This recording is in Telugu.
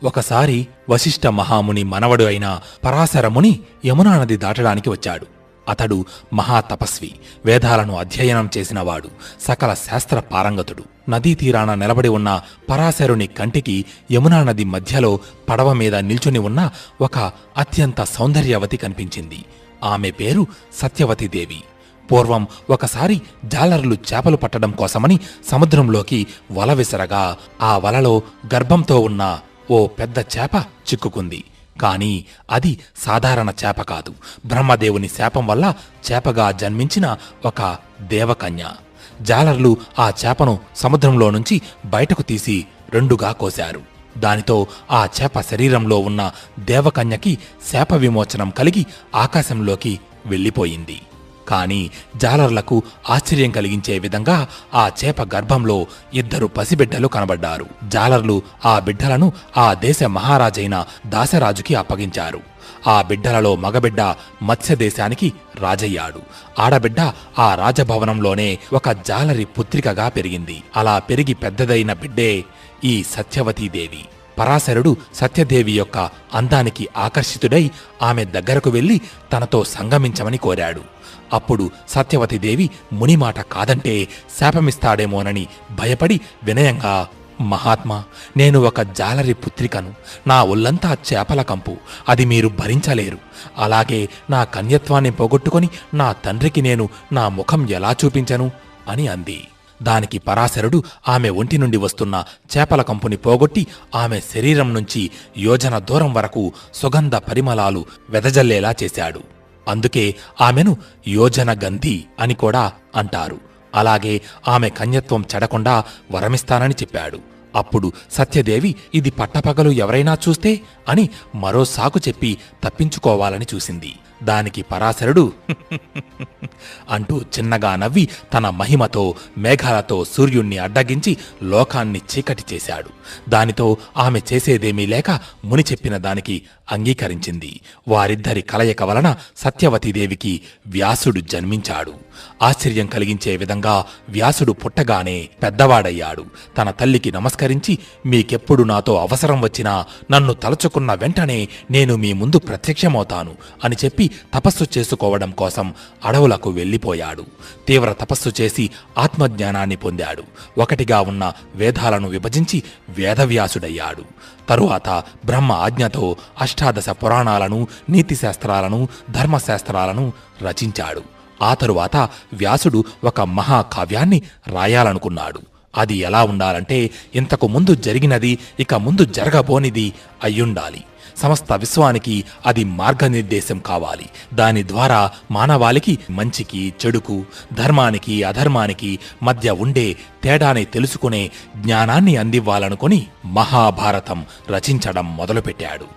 ఒకసారి వశిష్ఠ మహాముని మనవడు అయిన పరాశరముని యమునా నది దాటడానికి వచ్చాడు. అతడు మహాతపస్వి, వేదాలను అధ్యయనం చేసినవాడు, సకల శాస్త్ర పారంగతుడు. నదీ తీరాన నిలబడి ఉన్న పరాశరుని కంటికి యమునా నది మధ్యలో పడవ మీద నిల్చుని ఉన్న ఒక అత్యంత సౌందర్యవతి కనిపించింది. ఆమె పేరు సత్యవతీదేవి. పూర్వం ఒకసారి జాలరులు చేపలు పట్టడం కోసమని సముద్రంలోకి వల విసరగా ఆ వలలో గర్భంతో ఉన్న ఓ పెద్ద చేప చిక్కుకుంది. కాని అది సాధారణ చేప కాదు, బ్రహ్మదేవుని శాపం వల్ల చేపగా జన్మించిన ఒక దేవకన్య. జాలర్లు ఆ చేపను సముద్రంలో నుంచి బయటకు తీసి రెండుగా కోశారు. దానితో ఆ చేప శరీరంలో ఉన్న దేవకన్యకి శాప విమోచనం కలిగి ఆకాశంలోకి వెళ్ళిపోయింది. కాని జాలర్లకు ఆశ్చర్యం కలిగించే విధంగా ఆ చేప గర్భంలో 2 పసిబిడ్డలు కనబడ్డారు. జాలర్లు ఆ బిడ్డలను ఆ దేశ మహారాజైన దాశరాజుకి అప్పగించారు. ఆ బిడ్డలలో మగబిడ్డ మత్స్యదేశానికి రాజయ్యాడు. ఆడబిడ్డ ఆ రాజభవనంలోనే ఒక జాలరి పుత్రికగా పెరిగింది. అలా పెరిగి పెద్దదైన బిడ్డే ఈ సత్యవతీదేవి. పరాశరుడు సత్యదేవి యొక్క అందానికి ఆకర్షితుడై ఆమె దగ్గరకు వెళ్లి తనతో సంగమించమని కోరాడు. అప్పుడు సత్యవతీదేవి ముని మాట కాదంటే శాపమిస్తాడేమోనని భయపడి వినయంగా, మహాత్మా, నేను ఒక జాలరి పుత్రికను. నా ఒళ్లంతా చేపల కంపు, అది మీరు భరించలేరు. అలాగే నా కన్యత్వాన్ని పోగొట్టుకొని నా తండ్రికి నేను నా ముఖం ఎలా చూపించను అని అంది. దానికి పరాశరుడు ఆమె ఒంటి నుండి వస్తున్న చేపల కంపుని పోగొట్టి ఆమె శరీరం నుంచి యోజన దూరం వరకు సుగంధ పరిమళాలు వెదజల్లేలా చేశాడు. అందుకే ఆమెను యోజన గంధి అని కూడా అంటారు. అలాగే ఆమె కన్యత్వం చెడకుండా వరమిస్తానని చెప్పాడు. అప్పుడు సత్యదేవి ఇది పట్టపగలు ఎవరైనా చూస్తే అని మరో సాకు చెప్పి తప్పించుకోవాలని చూసింది. దానికి పరాశరుడు అంటూ చిన్నగా నవ్వి తన మహిమతో మేఘాలతో సూర్యుణ్ణి అడ్డగించి లోకాన్ని చీకటి చేశాడు. దానితో ఆమె చేసేదేమీ లేక ముని చెప్పిన దానికి అంగీకరించింది. వారిద్దరి కలయిక వలన సత్యవతీదేవికి వ్యాసుడు జన్మించాడు. ఆశ్చర్యం కలిగించే విధంగా వ్యాసుడు పుట్టగానే పెద్దవాడయ్యాడు. తన తల్లికి నమస్కరించి, మీకెప్పుడు నాతో అవసరం వచ్చినా నన్ను తలుచుకున్న వెంటనే నేను మీ ముందు ప్రత్యక్షమవుతాను అని చెప్పి తపస్సు చేసుకోవడం కోసం అడవులకు వెళ్ళిపోయాడు. తీవ్ర తపస్సు చేసి ఆత్మజ్ఞానాన్ని పొందాడు. ఒకటిగా ఉన్న వేదాలను విభజించి వేదవ్యాసుడయ్యాడు. తరువాత బ్రహ్మ ఆజ్ఞతో అష్టాదశ పురాణాలను, నీతిశాస్త్రాలను, ధర్మశాస్త్రాలను రచించాడు. ఆ తరువాత వ్యాసుడు ఒక మహాకావ్యాన్ని రాయాలనుకున్నాడు. అది ఎలా ఉండాలంటే ఇంతకు ముందు జరిగినది ఇక ముందు జరగబోనిది అయ్యుండాలి. సమస్త విశ్వానికి అది మార్గనిర్దేశం కావాలి. దాని ద్వారా మానవాళికి మంచికి చెడుకు, ధర్మానికి అధర్మానికి మధ్య ఉండే తేడాని తెలుసుకునే జ్ఞానాన్ని అందివ్వాలనుకుని మహాభారతం రచించడం మొదలుపెట్టాడు.